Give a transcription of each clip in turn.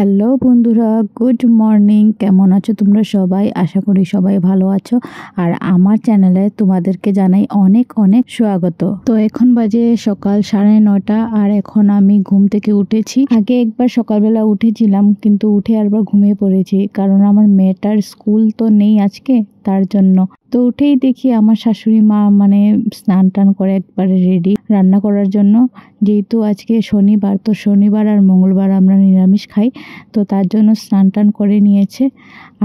Hello বন্ধুরা, good morning. কেমন আছো তোমরা সবাই? আশা করি সবাই ভালো আছো। আর আমার চ্যানেলে তোমাদেরকে জানাই অনেক অনেক স্বাগত। তো এখন বাজে সকাল 9:30 আর এখন আমি ঘুম থেকে উঠেছি। আগে একবার সকালবেলা উঠেছিলাম, কিন্তু উঠে আবার ঘুমিয়ে পড়েছি, কারণ আমার মেয়েটার স্কুল তো নেই আজকে, তার জন্য। তো উঠেই দেখি আমার শাশুড়ি মা স্নান টান করে একবারে রেডি রান্না করার জন্য। যেহেতু আজকে শনিবার, তো শনিবার আর মঙ্গলবার আমরা নিরামিষ খাই, তো তার জন্য স্নান টান করে নিয়েছে।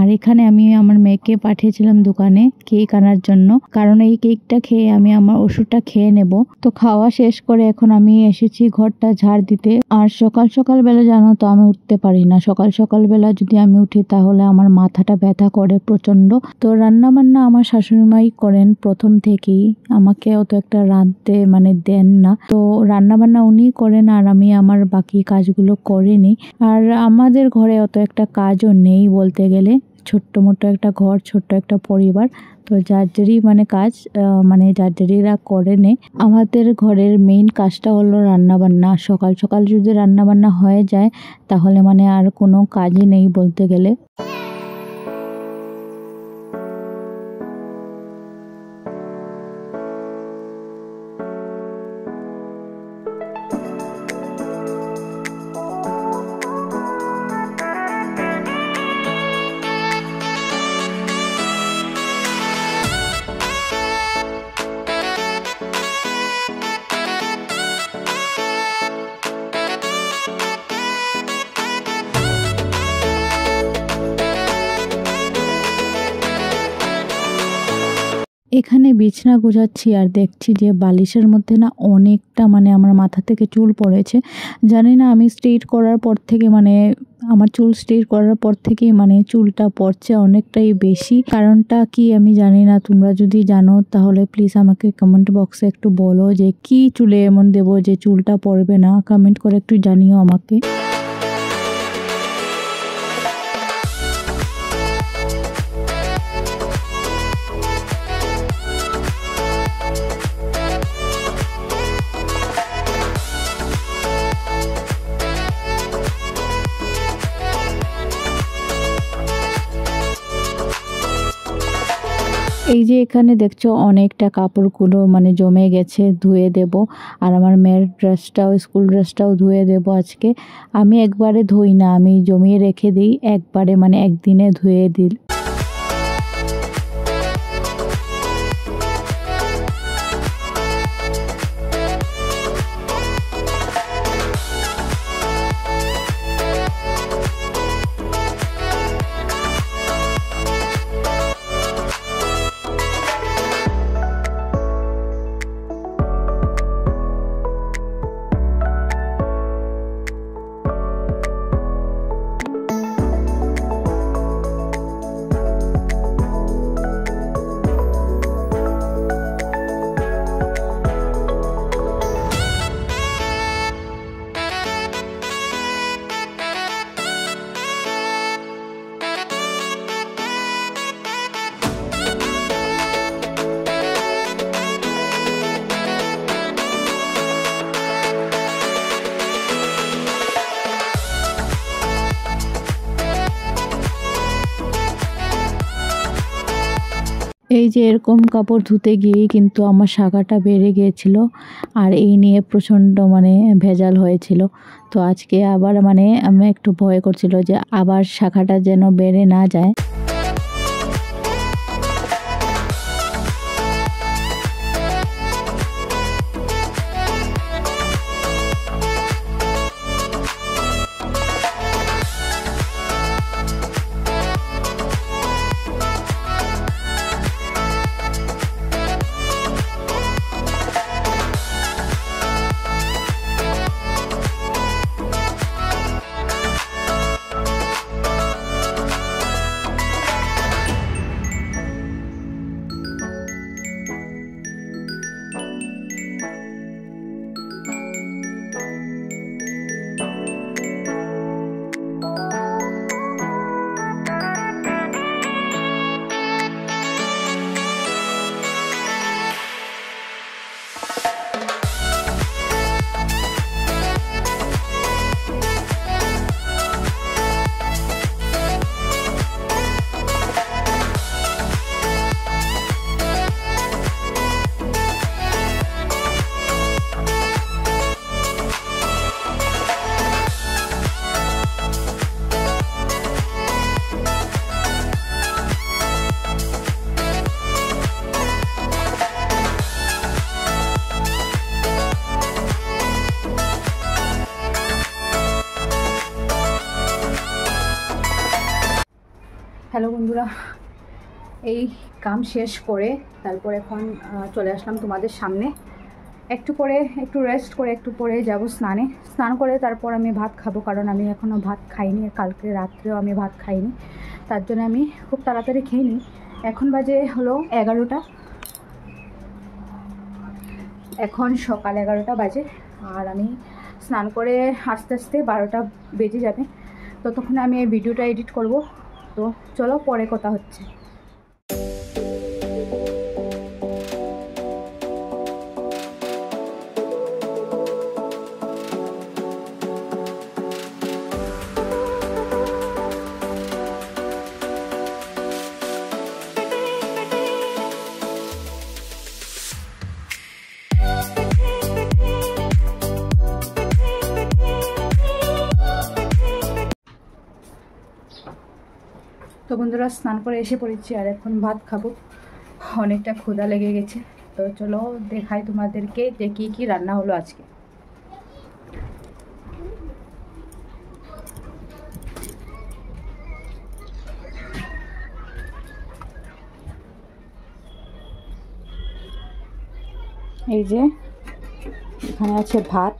আর এখানে আমি আমার মেয়েকে পাঠিয়েছিলাম দোকানে কেক আনার জন্য, কারণ এই কেকটা খেয়ে আমি আমার ওষুধটা খেয়ে নেব। তো খাওয়া শেষ করে এখন আমি এসেছি ঘরটা ঝাড় দিতে। আর সকাল সকাল বেলা জানো তো আমি উঠতে পারি না। সকাল সকাল বেলা যদি আমি উঠি তাহলে আমার মাথাটা ব্যথা করে প্রচন্ড। তো রান্না বান্না আমার শাশুড়িমাই করেন প্রথম থেকেই, আমাকে অত একটা রাঁধতে দেন না। তো রান্না বান্না উনিই করেন আর আমি আমার বাকি কাজগুলো করে নিই। আর আমাদের ঘরে অত একটা কাজও নেই বলতে গেলে, ছোট্ট মোটো একটা ঘর, ছোট্ট একটা পরিবার। তো যার যারই কাজ যার যারিরা করে নে। আমাদের ঘরের মেইন কাজটা হলো রান্না বান্না। সকাল সকাল যদি রান্না বান্না হয়ে যায় তাহলে আর কোনো কাজই নেই বলতে গেলে। এখানে বিছানা গোছাচ্ছি আর দেখছি যে বালিশের মধ্যে অনেকটা আমার মাথা থেকে চুল পড়েছে। জানি না, আমি স্ট্রেট করার পর থেকে আমার চুল স্ট্রেট করার পর থেকেই চুলটা পড়ছে অনেকটাই বেশি। কারণটা কি আমি জানি না, তোমরা যদি জানো তাহলে প্লিজ আমাকে কমেন্ট বক্সে একটু বলো যে কি চুলে এমন দেবো যে চুলটা পড়বে না। কমেন্ট করে একটু জানিও আমাকে। এই যে এখানে দেখছো অনেকটা কাপড়গুলো জমে গেছে, ধুয়ে দেব। আর আমার মেয়ের ড্রেসটাও, স্কুল ড্রেসটাও ধুয়ে দেব আজকে। আমি একবারে ধুই না, আমি জমিয়ে রেখে দিই, একবারে একদিনে ধুয়ে দিই। এই যে এরকম কাপড় ধুতে গিয়েই কিন্তু আমার শাখাটা বেড়ে গিয়েছিল, আর এই নিয়ে প্রচণ্ড ভেজাল হয়েছিল। তো আজকে আবার আমি একটু ভয় করছিল যে আবার শাখাটা যেন বেড়ে না যায়। হ্যালো বন্ধুরা, এই কাম শেষ করে তারপর এখন চলে আসলাম তোমাদের সামনে। একটু রেস্ট করে একটু পরে যাব স্নান করে তারপর আমি ভাত খাবো, কারণ আমি এখনও ভাত খাইনি, কালকে রাত্রেও আমি ভাত খাইনি, তার জন্য আমি খুব তাড়াতাড়ি খেয়ে নিই। এখন বাজে হলো 11টা, এখন সকাল 11টা বাজে, আর আমি স্নান করে আস্তে আস্তে 12টা বেজে যাবে, ততক্ষণে আমি এই ভিডিওটা এডিট করব। তো চলো পরে কথা হচ্ছে। তো বন্ধুরা, স্নান করে এসে পড়েছি আর এখন ভাত খাবো, অনেকটা ক্ষুধা লেগে গেছে। তো চলো দেখাই তোমাদেরকে যে কী কী রান্না হলো আজকে। এই যে এখানে আছে ভাত,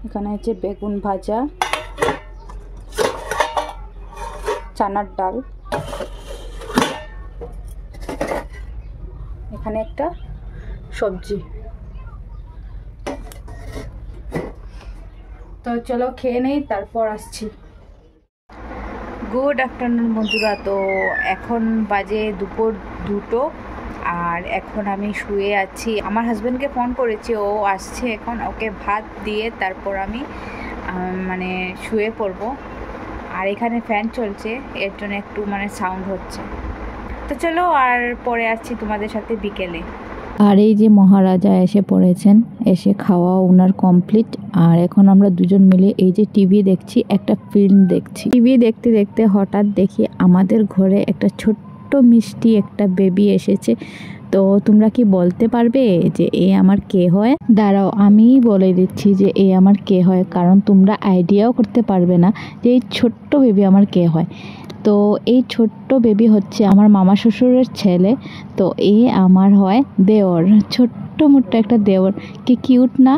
এখানে আছে বেগুন ভাজা, চানার ডাল, এখানে একটা সবজি। তো চলো খেয়ে নেই, তারপর আসছি। গুড আফটারনুন বন্ধুরা। তো এখন বাজে দুপুর 2টো, আর এখন আমি শুয়ে আছি। আমার হাজব্যান্ডকে ফোন করেছি, ও আসছে এখন, ওকে ভাত দিয়ে তারপর আমি মানে শুয়ে পড়বো। আর এখানে ফ্যান চলছে, এর জন্য একটু সাউন্ড হচ্ছে। তো চলো, আর পরে আসছি তোমাদের সাথে বিকেলে। আর এই যে মহারাজা এসে পড়েছেন, এসে খাওয়া ওনার কমপ্লিট। আর এখন আমরা দুজন মিলে এই যে টিভি দেখছি, একটা ফিল্ম দেখছি। টিভি দেখতে দেখতে হঠাৎ দেখি আমাদের ঘরে একটা ছোট্ট মিষ্টি একটা বেবি এসেছে। তো তোমরা কি বলতে পারবে যে এ আমার কে হয়? দাঁড়াও, আমিই বলে দিচ্ছি যে এ আমার কে হয়, কারণ তোমরা আইডিয়াও করতে পারবে না যে এই ছোট্ট বেবি আমার কে হয়। তো এই ছোট্ট বেবি হচ্ছে আমার মামা শ্বশুরের ছেলে। তো এ আমার হয় দেওর, ছোট্ট মোট্ট একটা দেওর। কি কিউট না?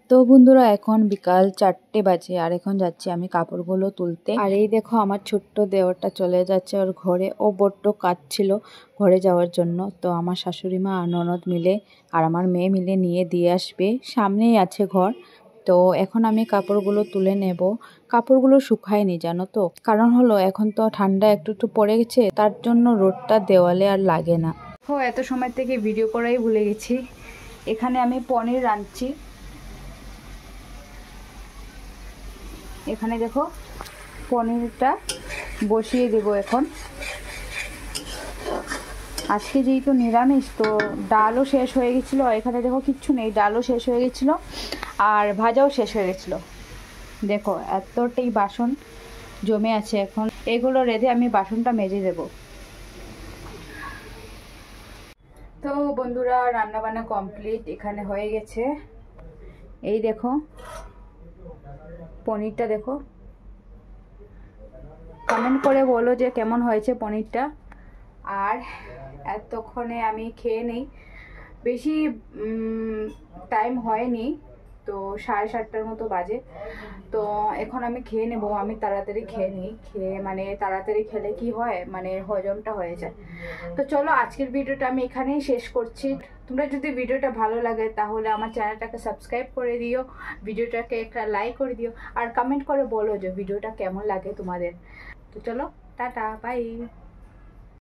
তো বন্ধুরা, এখন বিকাল 4টে বাজে, আর এখন যাচ্ছি আমি কাপড়গুলো তুলতে। আর এই দেখো আমার ছোট্ট দেওরটা চলে যাচ্ছে ওর ঘরে। ও বড্ড কাঁদছিল ঘরে যাওয়ার জন্য। তো আমার শাশুড়ি মা আর ননদ মিলে আর আমার মেয়ে মিলে নিয়ে দিয়ে আসবে, সামনেই আছে ঘর। তো এখন আমি কাপড়গুলো তুলে নেব। কাপড়গুলো শুকায়নি জানো তো, কারণ হলো এখন তো ঠান্ডা একটু একটু পড়ে গেছে, তার জন্য রোদটা দেওয়ালে আর লাগে না। এত সময় থেকে ভিডিও করাই ভুলে গেছি। এখানে আমি পনির রাঁধছি। এখানে দেখো পনিরটা বসিয়ে দেব এখন। আজকে যেহেতু নিরামিষ, তো ডালও শেষ হয়ে গেছিলো। এখানে দেখো কিচ্ছু নেই, ডালও শেষ হয়ে গেছিলো আর ভাজাও শেষ হয়ে গেছিলো। দেখো এতটাই বাসন জমে আছে, এখন এগুলো রেঁধে আমি বাসনটা মেজে দেব। তো বন্ধুরা, রান্নাবান্না কমপ্লিট এখানে হয়ে গেছে। এই দেখো পনিরটা, দেখো কমেন্ট করে বলো যে কেমন হয়েছে পনিরটা। আর এতক্ষণে আমি খেয়ে নেই, বেশি টাইম হয়নি, তো 7:30টার মতো বাজে। তো এখন আমি খেয়ে নেব। আমি তাড়াতাড়ি খেয়ে নিই, তাড়াতাড়ি খেলে কি হয়, হজমটা হয়ে যায়। তো চলো, আজকের ভিডিওটা আমি এখানেই শেষ করছি। তোমরা যদি ভিডিওটা ভালো লাগে তাহলে আমার চ্যানেলটাকে সাবস্ক্রাইব করে দিও, ভিডিওটাকে একটা লাইক করে দিও, আর কমেন্ট করে বলো যে ভিডিওটা কেমন লাগে তোমাদের। তো চলো, টাটা, বাই।